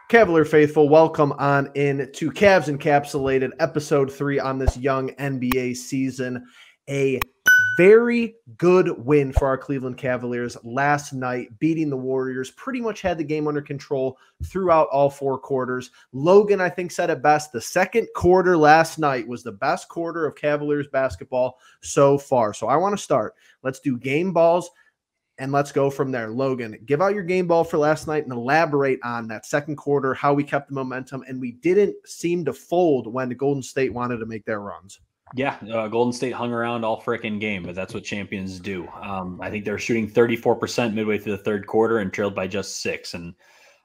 Cavalier faithful, welcome on in to Cavs Encapsulated, episode 3 on this young NBA season. A very good win for our Cleveland Cavaliers last night, beating the Warriors. Pretty much had the game under control throughout all 4 quarters. Logan, I think, said it best. The second quarter last night was the best quarter of Cavaliers basketball so far. So I want to start. Let's do game balls. And let's go from there. Logan, give out your game ball for last night and elaborate on that second quarter, how we kept the momentum, and we didn't seem to fold when the Golden State wanted to make their runs. Yeah, Golden State hung around all frickin' game, but that's what champions do. I think they were shooting 34% midway through the third quarter and trailed by just 6. And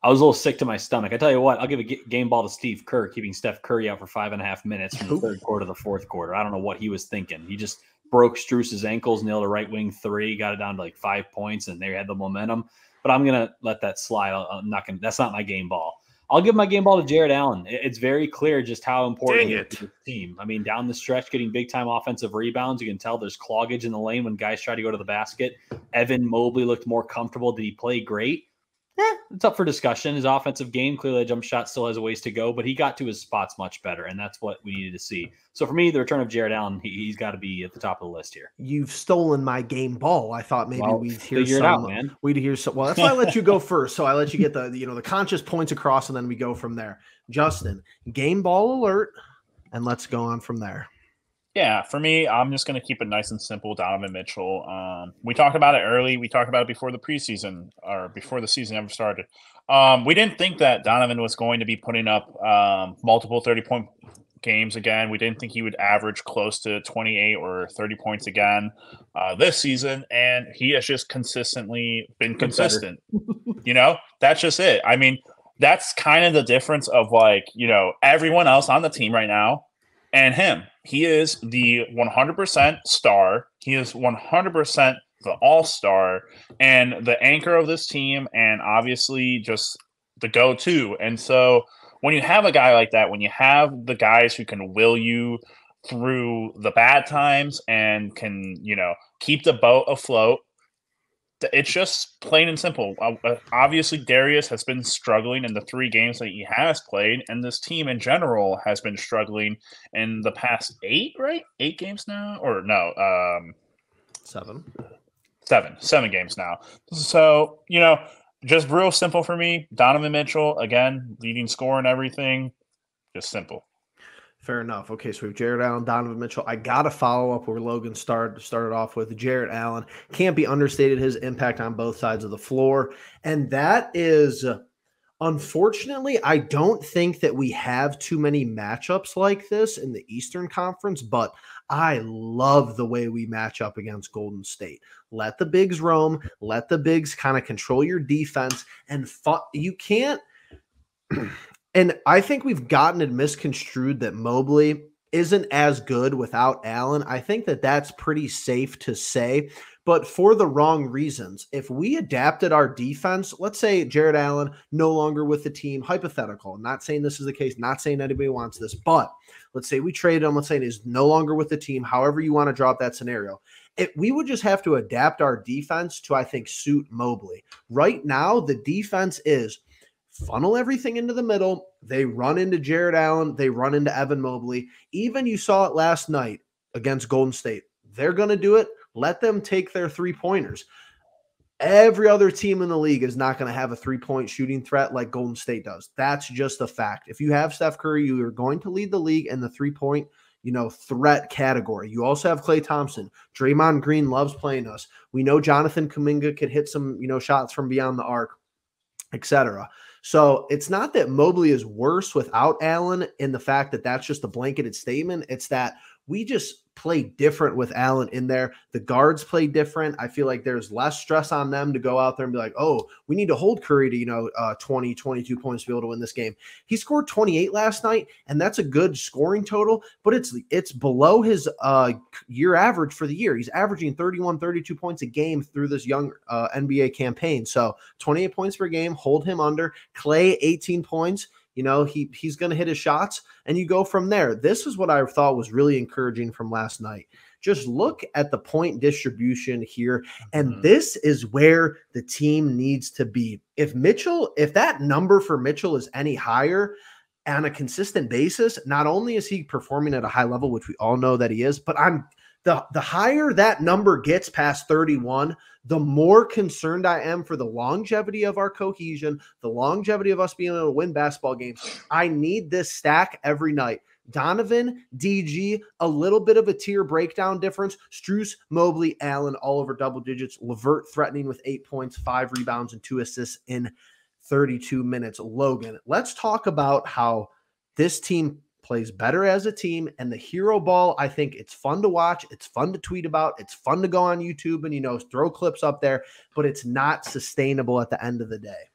I was a little sick to my stomach. I tell you what, I'll give a game ball to Steve Kerr, keeping Steph Curry out for 5.5 minutes from the third quarter to the fourth quarter. I don't know what he was thinking. He just broke Strus's ankles, nailed a right wing 3, got it down to like 5 points, and they had the momentum. But I'm gonna let that slide. That's not my game ball. I'll give my game ball to Jarrett Allen. It's very clear just how important it is to the team. I mean, down the stretch, getting big time offensive rebounds. You can tell there's cloggage in the lane when guys try to go to the basket. Evan Mobley looked more comfortable. Did he play great? It's up for discussion. His offensive game, clearly a jump shot still has a ways to go, but he got to his spots much better, and that's what we needed to see. So for me, the return of Jarrett Allen, he's got to be at the top of the list here. You've stolen my game ball. I thought maybe we'd hear some. It out, man. We'd hear some. Well, that's why I let you go first. So I let you get the conscious points across, and then we go from there. Justin, game ball alert, and let's go on from there. Yeah, for me, I'm just going to keep it nice and simple. Donovan Mitchell. We talked about it early. We talked about it before the preseason or before the season ever started. We didn't think that Donovan was going to be putting up multiple 30-point games again. We didn't think he would average close to 28 or 30 points again this season, and he has just consistently been consistent. That's just it. I mean, that's kind of the difference of everyone else on the team right now and him. He is the 100% star. He is 100% the all-star and the anchor of this team, and obviously just the go-to. And so when you have a guy like that, when you have the guys who can will you through the bad times and can, keep the boat afloat, it's just plain and simple. Obviously, Darius has been struggling in the 3 games that he has played, and this team in general has been struggling in the past 8, right? 8 games now? Or no, 7 games now. So, just real simple for me. Donovan Mitchell, again, leading scorer and everything. Just simple. Fair enough. Okay, so we have Jarrett Allen, Donovan Mitchell. I got to follow up where Logan started off with. Jarrett Allen can't be understated, his impact on both sides of the floor. And that is, unfortunately, I don't think that we have too many matchups like this in the Eastern Conference, but I love the way we match up against Golden State. Let the bigs roam. Let the bigs kind of control your defense. And you can't – and I think we've gotten it misconstrued that Mobley isn't as good without Allen. I think that that's pretty safe to say, but for the wrong reasons. If we adapted our defense, let's say Jarrett Allen no longer with the team, hypothetical, I'm not saying this is the case, not saying anybody wants this, but let's say we traded him, let's say he's no longer with the team, however you want to drop that scenario. We would just have to adapt our defense to, I think, suit Mobley. Right now, the defense is funnel everything into the middle. They run into Jarrett Allen. They run into Evan Mobley. Even you saw it last night against Golden State. They're going to do it. Let them take their 3-pointers. Every other team in the league is not going to have a 3-point shooting threat like Golden State does. That's just a fact. If you have Steph Curry, you are going to lead the league in the 3-point threat category. You also have Klay Thompson. Draymond Green loves playing us. We know Jonathan Kuminga could hit some, shots from beyond the arc, etc. So it's not that Mobley is worse without Allen in the fact that that's just a blanketed statement. It's that we just play different with Allen in there. The guards play different. I feel like there's less stress on them to go out there and be like, oh, we need to hold Curry to, 20, 22 points to be able to win this game. He scored 28 last night, and that's a good scoring total, but it's below his year average for the year. He's averaging 31, 32 points a game through this young NBA campaign. So 28 points per game, hold him under. Klay, 18 points. He's going to hit his shots, and you go from there. This is what I thought was really encouraging from last night. just look at the point distribution here. And this is where the team needs to be. If that number for Mitchell is any higher on a consistent basis, not only is he performing at a high level, which we all know that he is, but the higher that number gets past 31, the more concerned I am for the longevity of our cohesion, the longevity of us being able to win basketball games. I need this stack every night. Donovan, DG, a little bit of a tier breakdown difference. Strus, Mobley, Allen, all over double digits. LeVert threatening with 8 points, 5 rebounds, and 2 assists in 32 minutes. Logan, let's talk about how this team plays better as a team, and the hero ball, I think it's fun to watch. It's fun to tweet about. It's fun to go on YouTube and, throw clips up there, but it's not sustainable at the end of the day.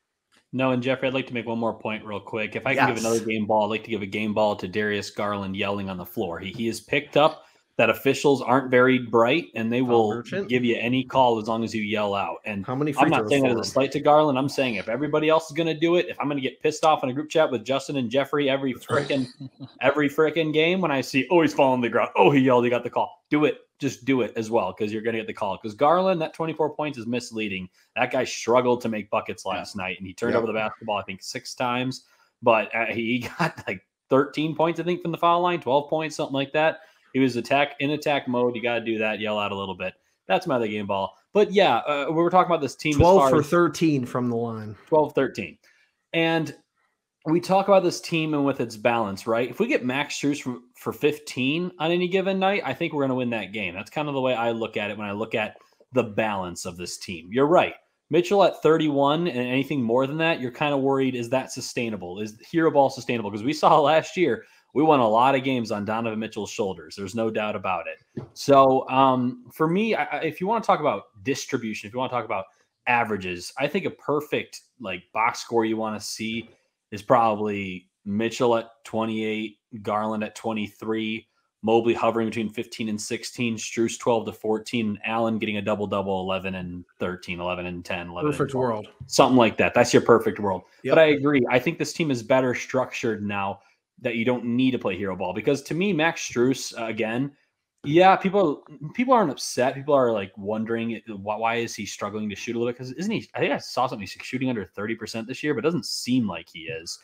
No, and Jeffrey, I'd like to make one more point real quick. If I can give another game ball, I'd like to give a game ball to Darius Garland yelling on the floor. He has picked up that officials aren't very bright, and they will give you any call as long as you yell out. And how many I'm not saying that as a slight to Garland. I'm saying if everybody else is going to do it, if I'm going to get pissed off in a group chat with Justin and Jeffrey every freaking game when I see, he's falling to the ground. He yelled, he got the call. Do it. Just do it as well, because you're going to get the call. Because Garland, that 24 points is misleading. That guy struggled to make buckets last night, and he turned over the basketball, I think, 6 times. But he got like 13 points, I think, from the foul line, 12 points, something like that. He was in attack mode. You got to do that, yell out a little bit. That's my other game ball. But yeah, we were talking about this team. 12 for 13 from the line. 12-13. And we talk about this team and with its balance, right? If we get Max Strus for 15 on any given night, I think we're going to win that game. That's kind of the way I look at it when I look at the balance of this team. You're right. Mitchell at 31 and anything more than that, you're kind of worried, is that sustainable? Is hero ball sustainable? Because we saw last year, we won a lot of games on Donovan Mitchell's shoulders. There's no doubt about it. So for me, if you want to talk about distribution, if you want to talk about averages, I think a perfect box score you want to see is probably Mitchell at 28, Garland at 23, Mobley hovering between 15 and 16, Strus 12 to 14, and Allen getting a double-double, 11 and 13, 11 and 10. 11 perfect and world. Something like that. That's your perfect world. Yep. But I agree. I think this team is better structured now that you don't need to play hero ball. Because to me, Max Strus, again, people aren't upset. People are wondering why is he struggling to shoot a little bit? Because isn't he? I think I saw something. He's shooting under 30% this year, but it doesn't seem like he is.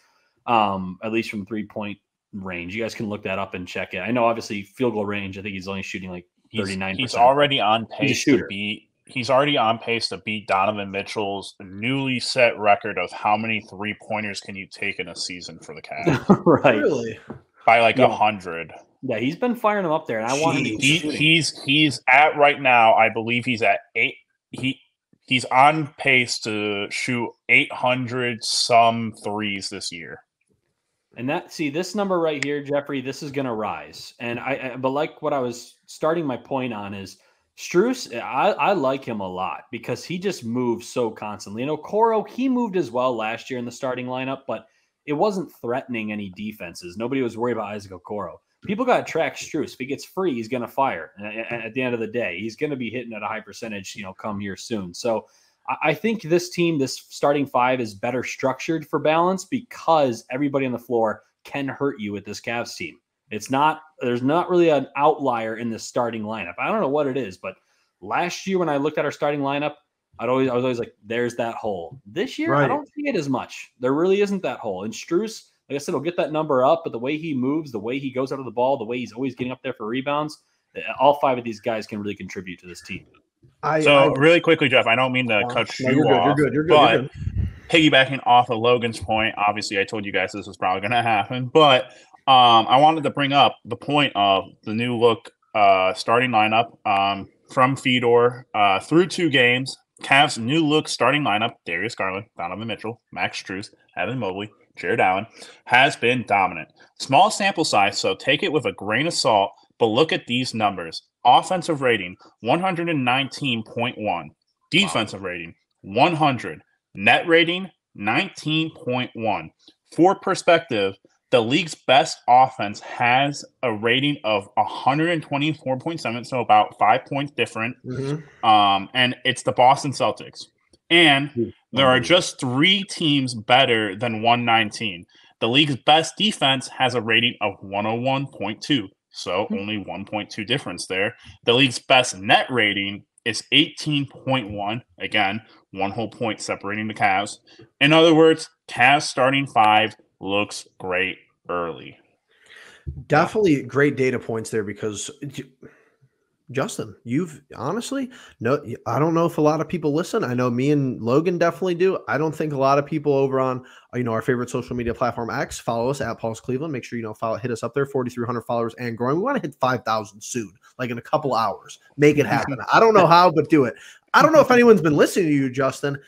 At least from 3-point range. You guys can look that up and check it. I know, obviously, field goal range. I think he's only shooting 39%. He's already on pace to beat. He's already on pace to beat Donovan Mitchell's newly set record of how many 3-pointers can you take in a season for the Cavs. Right. Really? By 100. Yeah, he's been firing them up there, and I want him to be shooting. He's at right now, I believe he's at 8. He's on pace to shoot 800 some threes this year. And this number right here, Jeffrey, this is going to rise. And but like what I was starting my point on is Strus, I like him a lot because he just moves so constantly. Okoro, he moved as well last year in the starting lineup, but it wasn't threatening any defenses. Nobody was worried about Isaac Okoro. People got to track Strus. If he gets free, he's going to fire. At the end of the day, he's going to be hitting at a high percentage, come here soon. So I think this team, this starting 5 is better structured for balance because everybody on the floor can hurt you with this Cavs team. There's not really an outlier in the starting lineup. I don't know what it is, but last year when I looked at our starting lineup, I was always like, there's that hole. This year, right. I don't see it as much. There really isn't that hole. And Strus, like I said, will get that number up, but the way he moves, the way he goes out of the ball, the way he's always getting up there for rebounds, all 5 of these guys can really contribute to this team. Really quickly, Jeff, I don't mean to cut you off. You're good. Piggybacking off of Logan's point, obviously I told you guys this was probably going to happen, but I wanted to bring up the point of the new look starting lineup from Fedor through 2 games. Cavs' new look starting lineup, Darius Garland, Donovan Mitchell, Max Strus, Evan Mobley, Jared Allen, has been dominant. Small sample size, so take it with a grain of salt, but look at these numbers. Offensive rating, 119.1. Defensive rating, 100. Net rating, 19.1. For perspective, the league's best offense has a rating of 124.7, so about 5 points different. Mm-hmm. And it's the Boston Celtics. And there are just 3 teams better than 119. The league's best defense has a rating of 101.2. So only 1.2 difference there. The league's best net rating is 18.1. Again, 1 whole point separating the Cavs. In other words, Cavs starting 5 looks great early. Definitely great data points there because Justin, you've honestly, no, I don't know if a lot of people listen. I know me and Logan definitely do. I don't think a lot of people over on, our favorite social media platform X follow us at Paul's Cleveland. Make sure, hit us up there, 4,300 followers and growing. We want to hit 5,000 soon, like in a couple hours. Make it happen. I don't know how, but do it. I don't know if anyone's been listening to you, Justin.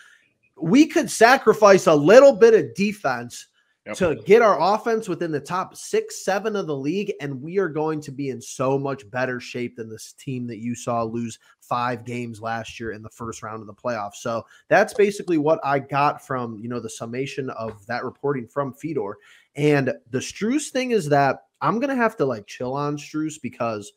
We could sacrifice a little bit of defense to get our offense within the top 6, 7 of the league, and we are going to be in so much better shape than this team that you saw lose 5 games last year in the first round of the playoffs. So that's basically what I got from, the summation of that reporting from Fedor. And the Strus thing is that I'm going to have to chill on Strus because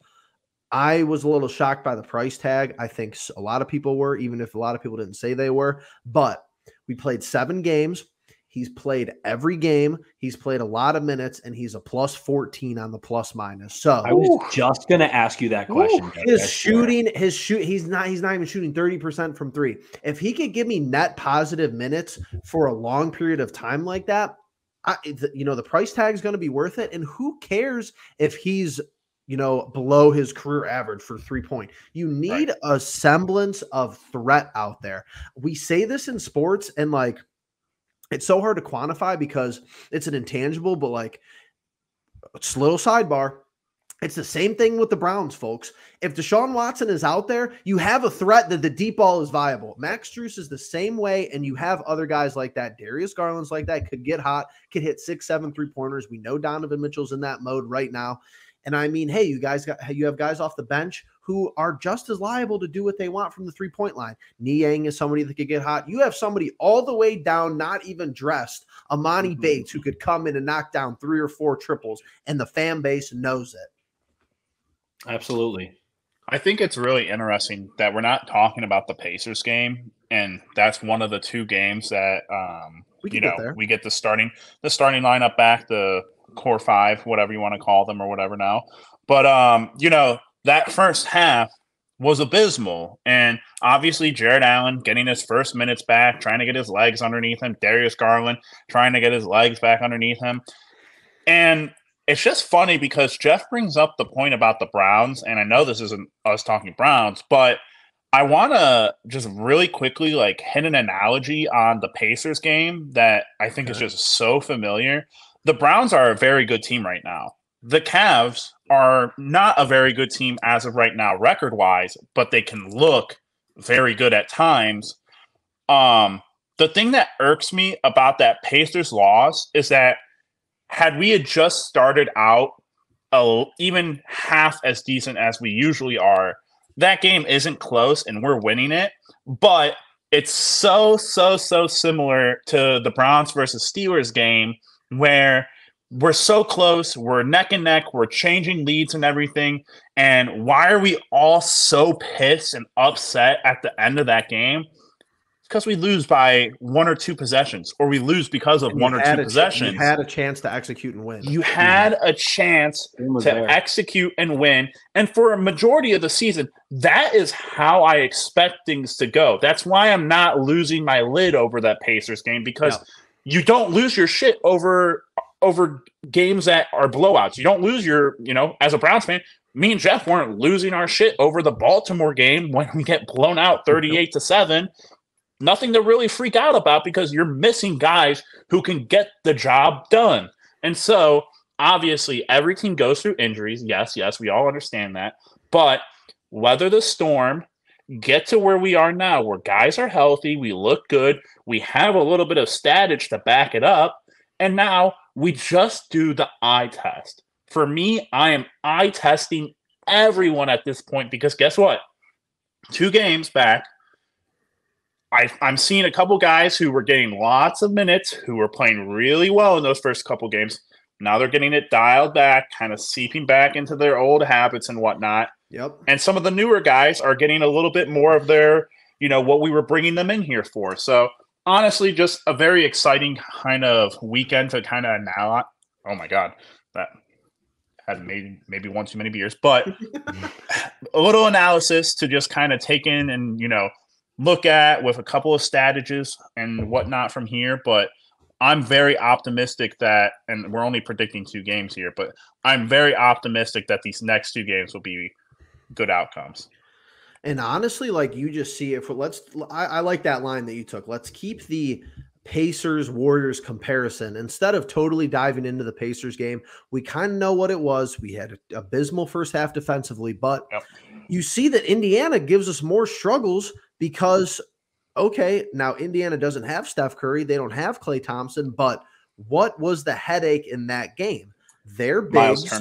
I was a little shocked by the price tag. I think a lot of people were, even if a lot of people didn't say they were, but we played 7 games. He's played every game. He's played a lot of minutes, and he's a plus 14 on the plus minus. So I was just going to ask you that question. He's not even shooting 30% from 3. If he could give me net positive minutes for a long period of time like that, the price tag is going to be worth it. And who cares if he's below his career average for 3-point. You need a semblance of threat out there. We say this in sports, and it's so hard to quantify because it's an intangible, but it's a little sidebar. It's the same thing with the Browns, folks. If Deshaun Watson is out there, you have a threat that the deep ball is viable. Max Strus is the same way, and you have other guys like that. Darius Garland's like that, could get hot, could hit 6, 7 3-pointers. We know Donovan Mitchell's in that mode right now. And I mean, hey, you have guys off the bench who are just as liable to do what they want from the 3-point line. Niang is somebody that could get hot. You have somebody all the way down, not even dressed, Amani Bates, who could come in and knock down 3 or 4 triples, and the fan base knows it. Absolutely. I think it's really interesting that we're not talking about the Pacers game, and that's one of the 2 games that we get the starting lineup back, the core 5, whatever you want to call them or whatever now. But that first half was abysmal, and obviously Jared Allen getting his first minutes back, trying to get his legs underneath him, Darius Garland trying to get his legs back underneath him. And it's just funny because Jeff brings up the point about the Browns, and I know this isn't us talking Browns, but I want to just really quickly hit an analogy on the Pacers game that I think is just so familiar. The Browns are a very good team right now. The Cavs are not a very good team as of right now, record-wise, but they can look very good at times. The thing that irks me about that Pacers loss is that had we had just started out even half as decent as we usually are, that game isn't close and we're winning it, but it's so similar to the Browns versus Steelers game where we're so close, we're neck and neck, we're changing leads and everything. And why are we all so pissed and upset at the end of that game? It's because we lose by 1 or 2 possessions, or we lose because of 1 or 2 possessions. You had a chance to execute and win. You had a chance to execute and win. And for a majority of the season, that is how I expect things to go. That's why I'm not losing my lid over that Pacers game, because you don't lose your shit over games that are blowouts. You don't lose your, as a Browns fan, me and Jeff weren't losing our shit over the Baltimore game when we get blown out 38-7. Nothing to really freak out about because you're missing guys who can get the job done. And so, obviously, every team goes through injuries. Yes, we all understand that. But weather the storm, get to where we are now, where guys are healthy, we look good, we have a little bit of status to back it up, and now we just do the eye test. For me, I am eye testing everyone at this point because guess what? 2 games back, I'm seeing a couple guys who were getting lots of minutes, who were playing really well in those first couple games. Now they're getting it dialed back, kind of seeping back into their old habits and whatnot. Yep. And some of the newer guys are getting a little bit more of their, what we were bringing them in here for. So honestly, just a very exciting kind of weekend to kind of now. Oh my God, that had maybe one too many beers, but a little analysis to just kind of take in and, look at with a couple of statages and whatnot from here. But I'm very optimistic that, and we're only predicting 2 games here, but I'm very optimistic that these next 2 games will be good outcomes. And honestly, like you just see it for I like that line that you took. Let's keep the Pacers Warriors comparison. Instead of totally diving into the Pacers game, we kind of know what it was. We had an abysmal first half defensively, but you see that Indiana gives us more struggles because, okay, now Indiana doesn't have Steph Curry. They don't have Klay Thompson, but what was the headache in that game? Their bigs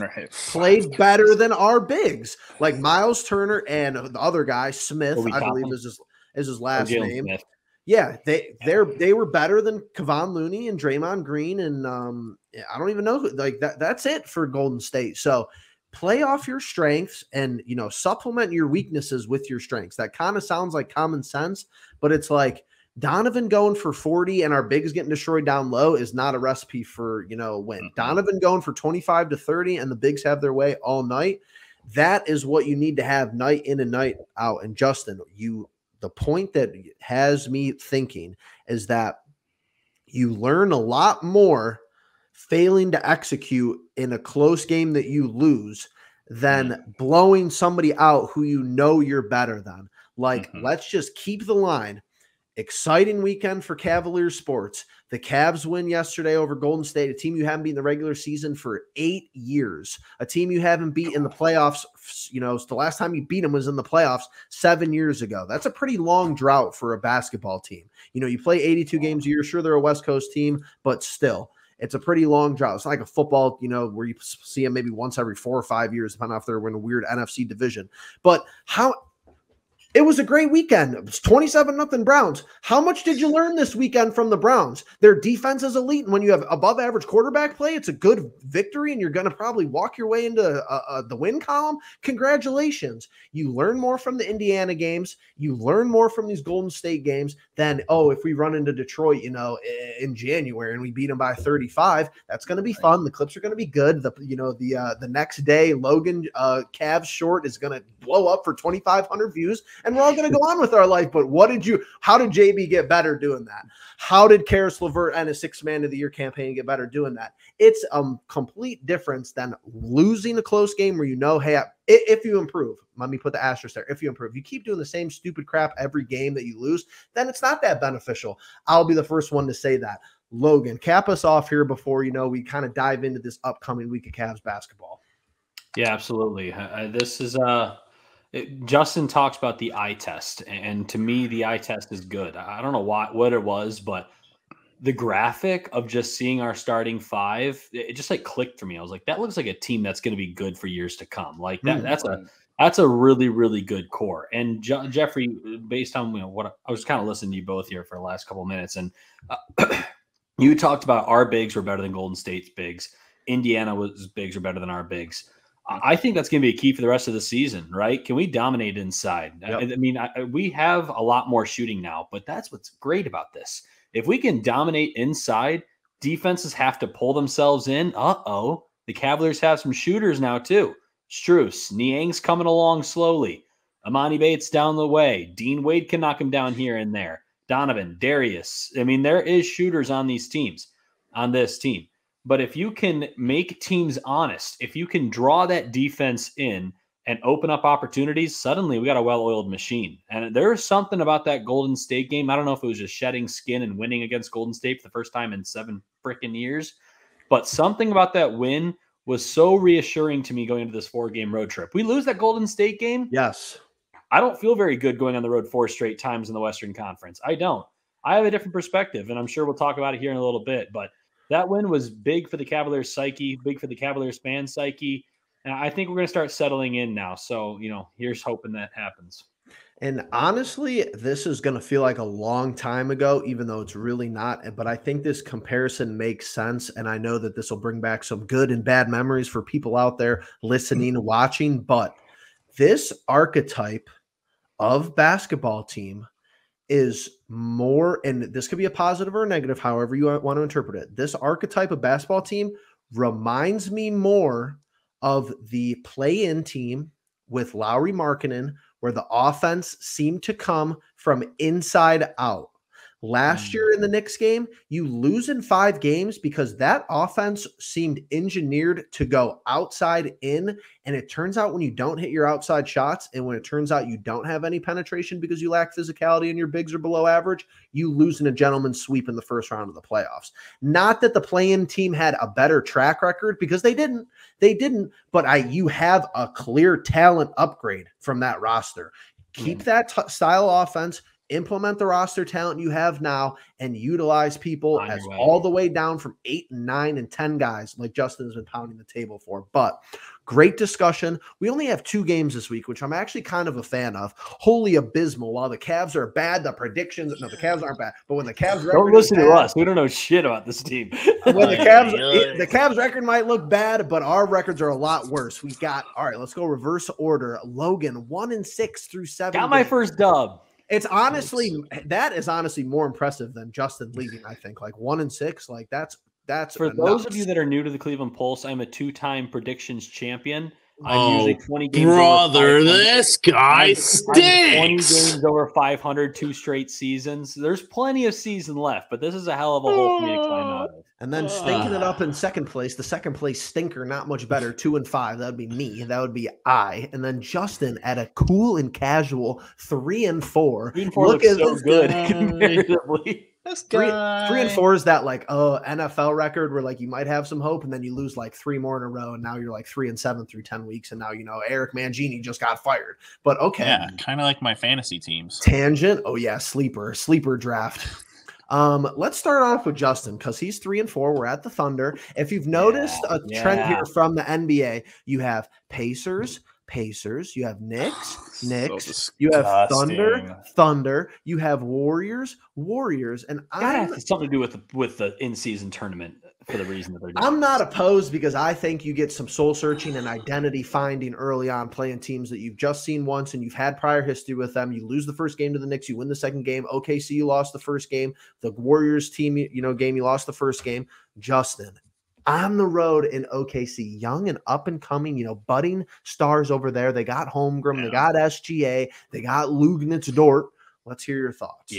played better than our bigs. Like Miles Turner and the other guy, Smith, I believe is his last name. Smith. Yeah, they were better than Kevon Looney and Draymond Green, and I don't even know like that. That's it for Golden State. So play off your strengths and supplement your weaknesses with your strengths. That kind of sounds like common sense, but it's like Donovan going for 40 and our bigs getting destroyed down low is not a recipe for win. Mm-hmm. Donovan going for 25 to 30 and the bigs have their way all night. That is what you need to have night in and night out. And Justin, the point that has me thinking is that you learn a lot more failing to execute in a close game that you lose than blowing somebody out who you're better than. Like, let's just keep the line. Exciting weekend for Cavaliers sports. The Cavs win yesterday over Golden State, a team you haven't beaten in the regular season for 8 years, a team you haven't beat in the playoffs. The last time you beat them was in the playoffs 7 years ago. That's a pretty long drought for a basketball team. You play 82 games a year. Sure, they're a West Coast team, but still, it's a pretty long drought. It's not like a football, where you see them maybe once every 4 or 5 years, depending on if they're in a weird NFC division. But it was a great weekend. It was 27-0 Browns. How much did you learn this weekend from the Browns? Their defense is elite, and when you have above average quarterback play, it's a good victory, and you're going to probably walk your way into the win column. Congratulations. You learn more from the Indiana games. You learn more from these Golden State games than, if we run into Detroit, in January and we beat them by 35, that's going to be fun. The clips are going to be good. The next day, Logan Cavs short is going to blow up for 2,500 views. And we're all going to go on with our life. But how did JB get better doing that? How did Karis LeVert and his 6th Man of the Year campaign get better doing that? It's a complete difference than losing a close game where hey, if you improve, let me put the asterisk there. If you improve, you keep doing the same stupid crap every game that you lose, then it's not that beneficial. I'll be the first one to say that. Logan, cap us off here before, we kind of dive into this upcoming week of Cavs basketball. Yeah, absolutely. This is Justin talks about the eye test, and to me, the eye test is good. I don't know what it was, but the graphic of just seeing our starting 5, it just clicked for me. I was like, that looks like a team that's going to be good for years to come. Like that's a really, really good core. And Jeffrey, based on what I was kind of listening to you both here for the last couple of minutes, and you talked about our bigs were better than Golden State's bigs. Indiana's bigs are better than our bigs. I think that's going to be a key for the rest of the season, right? Can we dominate inside? Yep. We have a lot more shooting now, but that's what's great about this. If we can dominate inside, defenses have to pull themselves in. The Cavaliers have some shooters now too. Strus, Niang's coming along slowly. Amani Bates down the way. Dean Wade can knock him down here and there. Donovan, Darius. There is shooters on this team. But if you can make teams honest, if you can draw that defense in and open up opportunities, suddenly we got a well-oiled machine. And there's something about that Golden State game. I don't know if it was just shedding skin and winning against Golden State for the first time in 7 freaking years, but something about that win was so reassuring to me going into this 4-game road trip. We lose that Golden State game. Yes. I don't feel very good going on the road 4 straight times in the Western Conference. I don't. I have a different perspective, and I'm sure we'll talk about it here in a little bit, but that win was big for the Cavaliers' psyche, big for the Cavaliers' fan psyche. And I think we're going to start settling in now. So, here's hoping that happens. And honestly, this is going to feel like a long time ago, even though it's really not. But I think this comparison makes sense. And I know that this will bring back some good and bad memories for people out there listening and watching. But this archetype of basketball team is more, and this could be a positive or a negative, however you want to interpret it. This archetype of basketball team reminds me more of the play-in team with Lauri Markkanen, where the offense seemed to come from inside out. Last year in the Knicks game, you lose in 5 games because that offense seemed engineered to go outside in. And it turns out when you don't hit your outside shots and when it turns out you don't have any penetration because you lack physicality and your bigs are below average, you lose in a gentleman's sweep in the first round of the playoffs. Not that the play-in team had a better track record, because they didn't, but you have a clear talent upgrade from that roster. Keep that style of offense, implement the roster talent you have now, and utilize people as all the way down from 8 and 9 and 10 guys like Justin has been pounding the table for. But great discussion. We only have 2 games this week, which I'm actually kind of a fan of. Wholly abysmal. While the Cavs are bad, the predictions, no, the Cavs aren't bad. But when the Cavs record don't listen to us. We don't know shit about this team. When the Cavs record might look bad, but our records are a lot worse. We got, all right, let's go reverse order. Logan, 1-6 through 7. Got my first dub. It's honestly, that is honestly more impressive than Justin leading, I think. Like 1-6, like that's for those of you that are new to the Cleveland Pulse. I'm a 2-time predictions champion. I'm usually 20 games brother, this guy stinks. I'm 20 games over 500, 2 straight seasons. There's plenty of season left, but this is a hell of a hole for me to climb out of. And then stinking it up in second place, the second place stinker, not much better, 2-5. That would be me. That would be I. And then Justin at a cool and casual 3-4. 3-4 looks so good comparatively. 3-4 is that like NFL record where like you might have some hope and then you lose like 3 more in a row and now you're like 3-7 through 10 weeks and now Eric Mangini just got fired. But okay, yeah, kind of like my fantasy teams. Tangent. Oh yeah, sleeper draft. Let's start off with Justin because he's 3-4. We're at the Thunder. If you've noticed a trend here from the NBA, you have Pacers, you have Knicks, So you have Thunder, you have Warriors, and it's something to do with the in-season tournament for the reason that they're doing. I'm not opposed because I think you get some soul searching and identity finding early on playing teams that you've just seen once and you've had prior history with them. You lose the first game to the Knicks, you win the second game. OKC, you lost the first game. The Warriors team, game, you lost the first game. Justin, on the road in OKC, young and up and coming, budding stars over there. They got Holmgren, they got SGA, they got Lugnitz Dort. Let's hear your thoughts.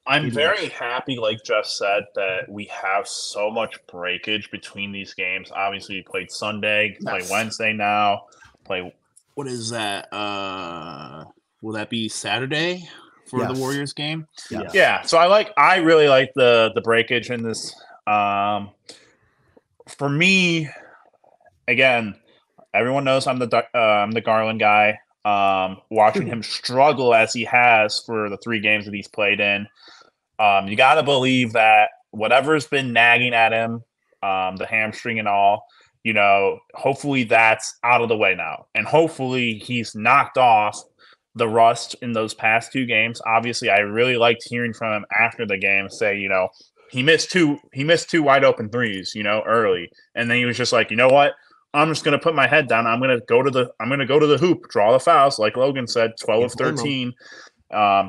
I'm very happy, like Jeff said, that we have so much breakage between these games. Obviously, we played Sunday, play Wednesday now, play. What is that? Will that be Saturday for the Warriors game? Yes. Yeah. So I really like the breakage in this. For me, again, everyone knows I'm the Garland guy. Watching him struggle as he has for the 3 games that he's played in, you got to believe that whatever's been nagging at him, the hamstring and all, hopefully that's out of the way now, and hopefully he's knocked off the rust in those past 2 games. Obviously, I really liked hearing from him after the game say, he missed two wide open threes, early. And then he was just like, you know what? I'm just going to put my head down. I'm going to go to the hoop, draw the fouls. Like Logan said, 12 of 13.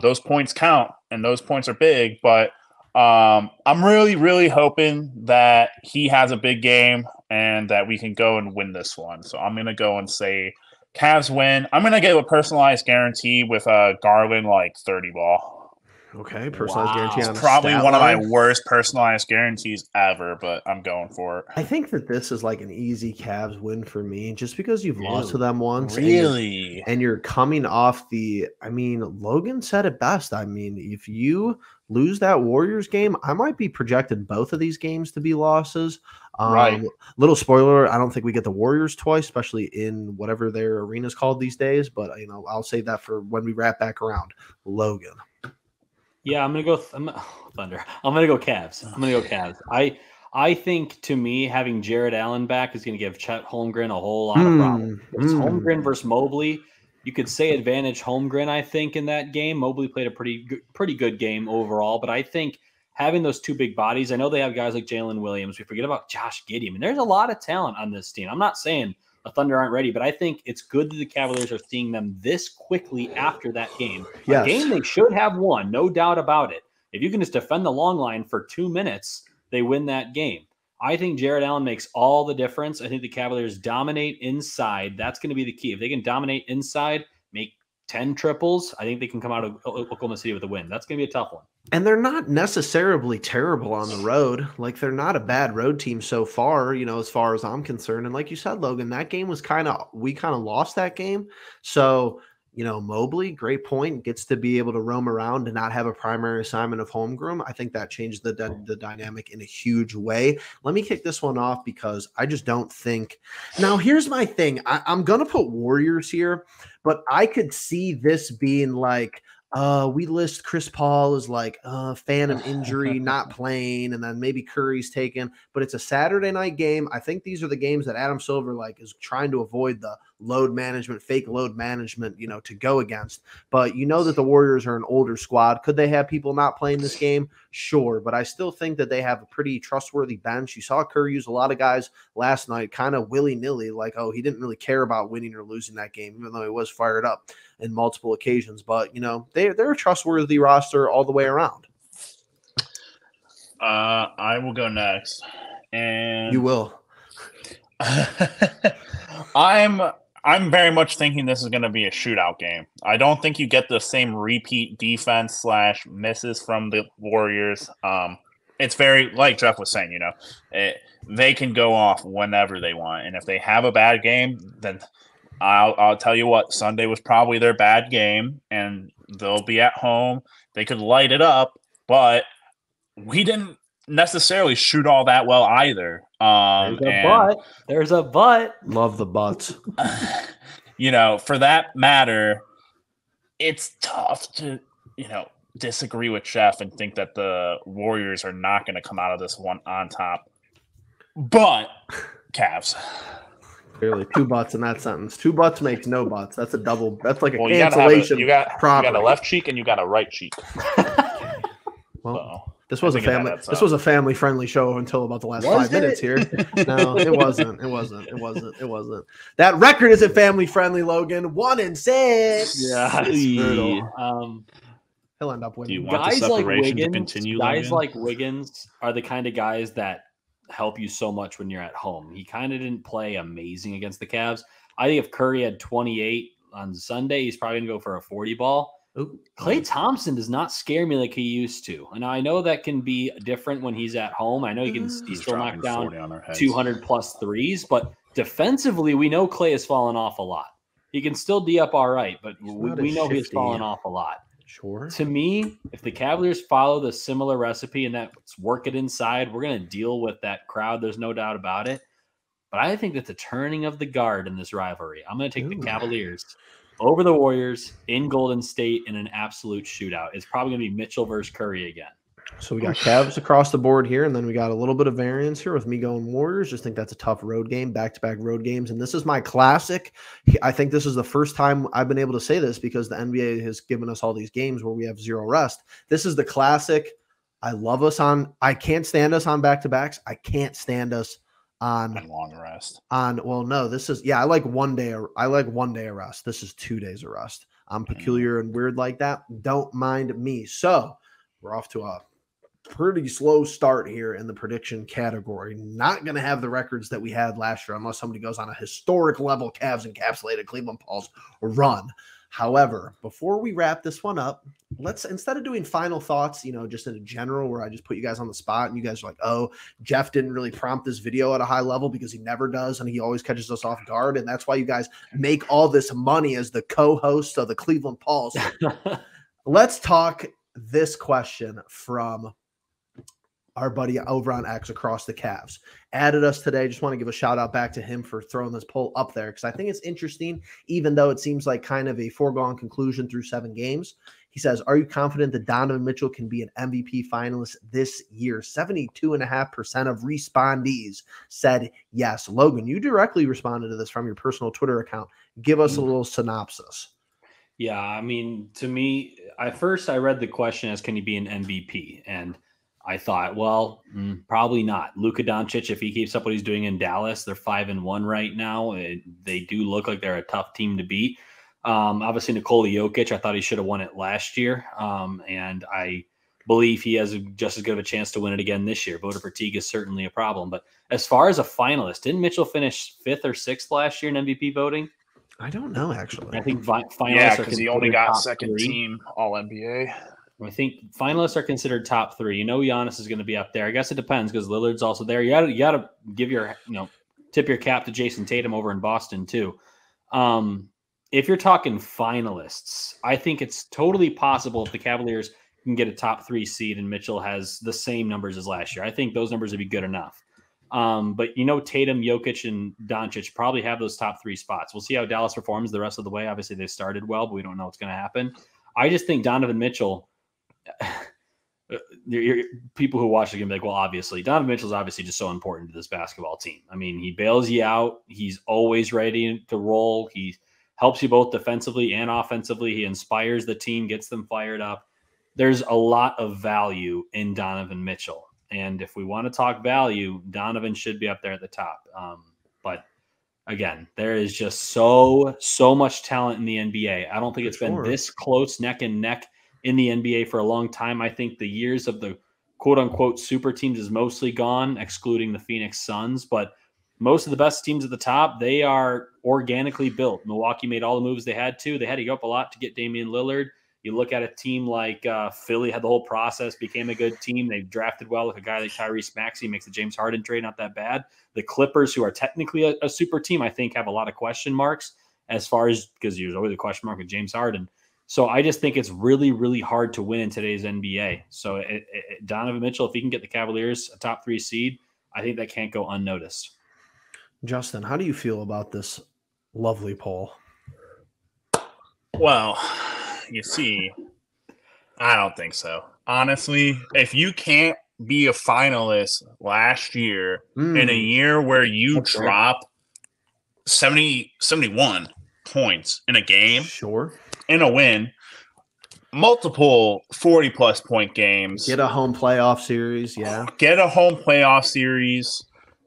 Those points count and those points are big, but I'm really, really hoping that he has a big game and that we can go and win this one. So I'm going to go and say Cavs win. I'm going to give a personalized guarantee with a Garland 30 ball. Okay, personalized guarantee on it's probably one of my worst personalized guarantees ever, but I'm going for it. I think that this is like an easy Cavs win for me, just because you've lost to them once. Really? And you're coming off Logan said it best. If you lose that Warriors game, I might be projecting both of these games to be losses. Right. Little spoiler, I don't think we get the Warriors twice, especially in whatever their arena is called these days, but I'll save that for when we wrap back around. Logan. Yeah, I'm gonna go Thunder. I'm gonna go Cavs. I think, to me, having Jared Allen back is gonna give Chet Holmgren a whole lot of problems. It's Holmgren versus Mobley. You could say advantage Holmgren, I think, in that game. Mobley played a pretty good game overall, but I think having those 2 big bodies, I know they have guys like Jalen Williams. We forget about Josh Giddey. There's a lot of talent on this team. I'm not saying the Thunder aren't ready, but I think it's good that the Cavaliers are seeing them this quickly after that game. Yes. A game they should have won, no doubt about it. If you can just defend the long line for 2 minutes, they win that game. I think Jared Allen makes all the difference. I think the Cavaliers dominate inside. That's going to be the key. If they can dominate inside, make 10 triples, I think they can come out of Oklahoma City with a win. That's going to be a tough one. And they're not necessarily terrible on the road. Like, they're not a bad road team so far, as far as I'm concerned. And like you said, Logan, that game was we kind of lost that game. So, Mobley, great point, gets to be able to roam around and not have a primary assignment of homegrown. I think that changed the dynamic in a huge way. Let me kick this one off because I just don't think. Now, here's my thing. I'm going to put Warriors here, but I could see this being like, we list Chris Paul as like phantom injury, not playing, and then maybe Curry's taken, but it's a Saturday night game. I think these are the games that Adam Silver is trying to avoid the fake load management, to go against. But that the Warriors are an older squad. Could they have people not playing this game? Sure, but I still think that they have a pretty trustworthy bench. You saw Curry use a lot of guys last night, kind of willy-nilly, like, he didn't really care about winning or losing that game, even though he was fired up in multiple occasions. But, they're a trustworthy roster all the way around. I will go next. And you will. I'm very much thinking this is going to be a shootout game. I don't think you get the same repeat defense / misses from the Warriors. It's very, like Jeff was saying, they can go off whenever they want. And if they have a bad game, then I'll tell you what, Sunday was probably their bad game, and they'll be at home. They could light it up, but we didn't necessarily shoot all that well either. There's a but. Love the butts. For that matter, it's tough to, disagree with Jeff and think that the Warriors are not going to come out of this one on top. But Cavs. Clearly, 2 butts in that sentence. 2 butts makes no butts. That's a double. That's like a cancellation. You got a left cheek and you got a right cheek. Well, this was a family-friendly show until about the last 5 minutes here. No, it wasn't. It wasn't. That record isn't family-friendly, Logan. 1-6. Yeah, it's brutal. He'll end up winning. Do you want the separation to continue? Guys like Wiggins are the kind of guys that help you so much when you're at home. He kind of didn't play amazing against the Cavs. I think if Curry had 28 on Sunday, he's probably going to go for a 40 ball. Ooh. Klay Thompson does not scare me like he used to. And I know that can be different when he's at home. I know he can still knock down 200-plus threes, but defensively, we know Klay has fallen off a lot. He can still D up all right, but we know he's fallen off a lot. Sure. To me, if the Cavaliers follow the similar recipe and that's work it inside, we're going to deal with that crowd. There's no doubt about it. But I think that the turning of the guard in this rivalry, I'm going to take the Cavaliers over the Warriors in Golden State in an absolute shootout. It's probably going to be Mitchell versus Curry again. So we got Cavs across the board here, and then we got a little bit of variance here with me going Warriors. Just think that's a tough road game, back-to-back road games. And this is my classic. I think this is the first time I've been able to say this because the NBA has given us all these games where we have 0 rest. This is the classic. I can't stand us on back-to-backs. I can't stand us on long rest. I like 1 day. I like 1 day of rest. This is 2 days of rest. I'm peculiar and weird like that. Don't mind me. So we're off to a pretty slow start here in the prediction category. Not going to have the records that we had last year unless somebody goes on a historic level Cavs encapsulated Cleveland Pulse run. However, before we wrap this one up, let's, instead of doing final thoughts, just in a general where I just put you guys on the spot and you guys are like, oh, Jeff didn't really prompt this video at a high level because he never does and he always catches us off guard. And that's why you guys make all this money as the co-host of the Cleveland Pulse. Let's talk this question from our buddy over on X across the Cavs. Added us today. Just want to give a shout out back to him for throwing this poll up there because I think it's interesting, even though it seems like kind of a foregone conclusion through 7 games. He says, are you confident that Donovan Mitchell can be an MVP finalist this year? 72.5% of respondees said yes. Logan, you directly responded to this from your personal Twitter account. Give us a little synopsis. Yeah, I mean, to me, I read the question as can he be an MVP? And I thought, well, probably not. Luka Doncic, if he keeps up what he's doing in Dallas, they're 5-1 right now. They do look like they're a tough team to beat. Obviously, Nikola Jokic, I thought he should have won it last year. And I believe he has just as good of a chance to win it again this year. Voter fatigue is certainly a problem. But as far as a finalist, didn't Mitchell finish 5th or 6th last year in MVP voting? I don't know, actually. I think finalists Yeah, are because he considered only got top second 3. team All NBA. I think finalists are considered top 3. You know, Giannis is going to be up there. I guess it depends because Lillard's also there. You got to give your, tip your cap to Jason Tatum over in Boston too. If you're talking finalists, I think it's totally possible if the Cavaliers can get a top 3 seed and Mitchell has the same numbers as last year. I think those numbers would be good enough. But Tatum, Jokic, and Doncic probably have those top 3 spots. We'll see how Dallas performs the rest of the way. Obviously, they started well, but we don't know what's going to happen. I just think Donovan Mitchell. People who watch it can be like, well, obviously, Donovan Mitchell is obviously just so important to this basketball team. I mean, he bails you out. He's always ready to roll. He helps you both defensively and offensively. He inspires the team, gets them fired up. There's a lot of value in Donovan Mitchell. And if we want to talk value, Donovan should be up there at the top. But again, there is just so much talent in the NBA. I don't think it's been this close neck and neck in the NBA for a long time. I think the years of the quote-unquote super teams is mostly gone, excluding the Phoenix Suns. But most of the best teams at the top, they are organically built. Milwaukee made all the moves they had to. They had to go up a lot to get Damian Lillard. You look at a team like Philly, had the whole process, became a good team. They drafted well with a guy like Tyrese Maxey, makes the James Harden trade not that bad. The Clippers, who are technically a super team, I think have a lot of question marks as far as, because there's always a question mark with James Harden. So I just think it's really, really hard to win in today's NBA. So Donovan Mitchell, if he can get the Cavaliers a top 3 seed, I think that can't go unnoticed. Justin, how do you feel about this lovely poll? Well, you see, I don't think so. Honestly, if you can't be a finalist last year in a year where you drop 71 points in a game, in a win, multiple 40-plus point games. Get a home playoff series, Get a home playoff series.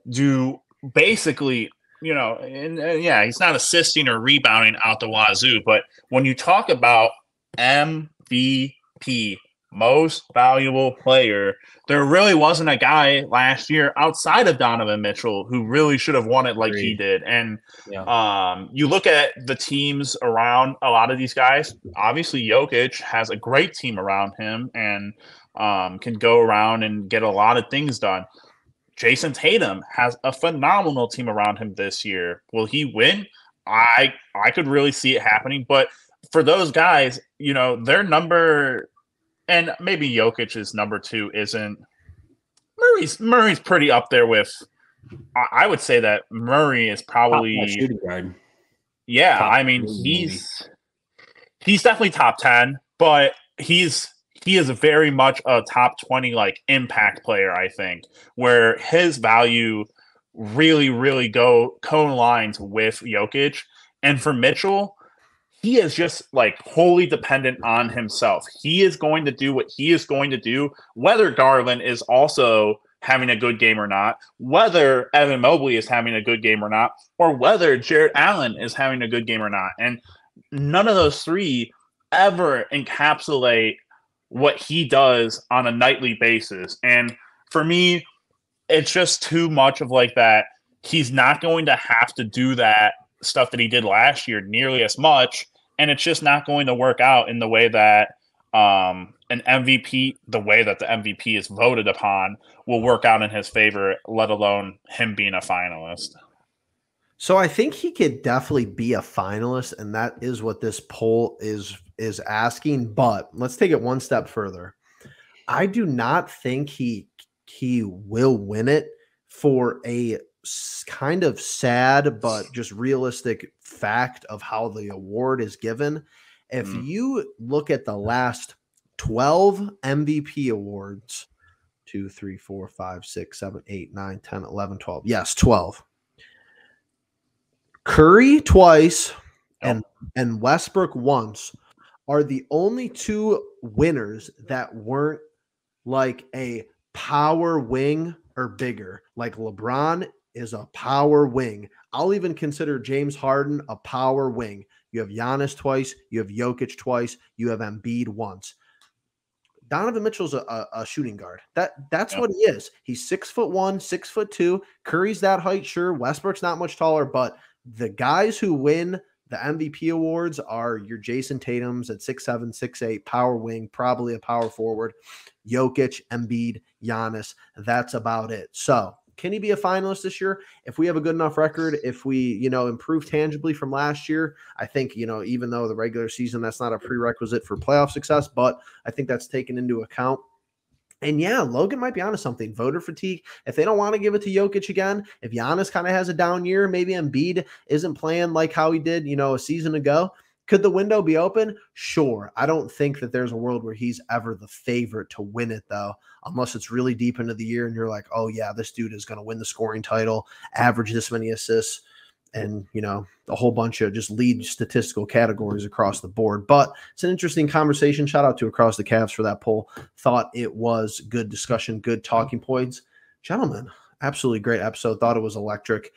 Do basically, he's not assisting or rebounding out the wazoo, but when you talk about MVP, most valuable player, there really wasn't a guy last year outside of Donovan Mitchell who really should have won it like he did. And you look at the teams around a lot of these guys, obviously Jokic has a great team around him and can go around and get a lot of things done. Jason Tatum has a phenomenal team around him this year. Will he win? I could really see it happening. But for those guys, their number, and maybe Jokic's number 2 isn't – Murray's pretty up there with – I would say that Murray is probably – shooting guard. Yeah, I mean, he's definitely top 10, but he is very much a top 20 impact player, I think, where his value really, really co-aligns with Jokic. And for Mitchell, he is just wholly dependent on himself. He is going to do what he is going to do, whether Garland is also having a good game or not, whether Evan Mobley is having a good game or not, or whether Jarrett Allen is having a good game or not. And none of those 3 ever encapsulate what he does on a nightly basis. And for me, it's just too much of that. He's not going to have to do that stuff that he did last year nearly as much. And it's just not going to work out in the way that an MVP, the way that the MVP is voted upon, will work out in his favor, let alone him being a finalist. So I think he could definitely be a finalist, and that is what this poll is asking. But let's take it one step further. I do not think he will win it for a kind of sad but just realistic fact of how the award is given. If you look at the last 12 MVP awards, 2, 3, 4, 5, 6, 7, 8, 9, 10, 11, 12. Yes, 12. Curry twice and Westbrook once are the only 2 winners that weren't a power wing or bigger. LeBron is a power wing. I'll even consider James Harden a power wing. You have Giannis twice. You have Jokic twice. You have Embiid once. Donovan Mitchell's a shooting guard. That's what he is. He's 6'1", 6'2". Curry's that height, sure. Westbrook's not much taller, but the guys who win the MVP awards are your Jason Tatums at 6'7", 6'8", power wing, probably a power forward. Jokic, Embiid, Giannis. That's about it. So can he be a finalist this year? If we have a good enough record, if we, improve tangibly from last year, I think, even though the regular season, that's not a prerequisite for playoff success, but I think that's taken into account. And yeah, Logan might be onto something. Voter fatigue. If they don't want to give it to Jokic again, if Giannis kind of has a down year, maybe Embiid isn't playing like how he did, a season ago. Could the window be open? Sure. I don't think that there's a world where he's ever the favorite to win it, though, unless it's really deep into the year and you're like, oh, yeah, this dude is going to win the scoring title, average this many assists, and, a whole bunch of just lead statistical categories across the board. But it's an interesting conversation. Shout out to Across the Cavs for that poll. Thought it was good discussion, good talking points. Gentlemen, absolutely great episode. Thought it was electric.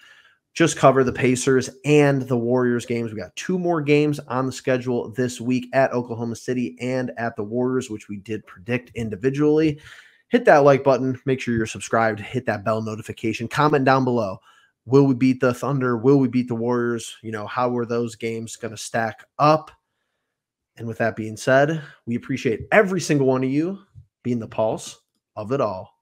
Just cover the Pacers and the Warriors games. We got 2 more games on the schedule this week at Oklahoma City and at the Warriors, which we did predict individually. Hit that like button. Make sure you're subscribed. Hit that bell notification. Comment down below. Will we beat the Thunder? Will we beat the Warriors? How are those games going to stack up? And with that being said, we appreciate every single one of you being the pulse of it all.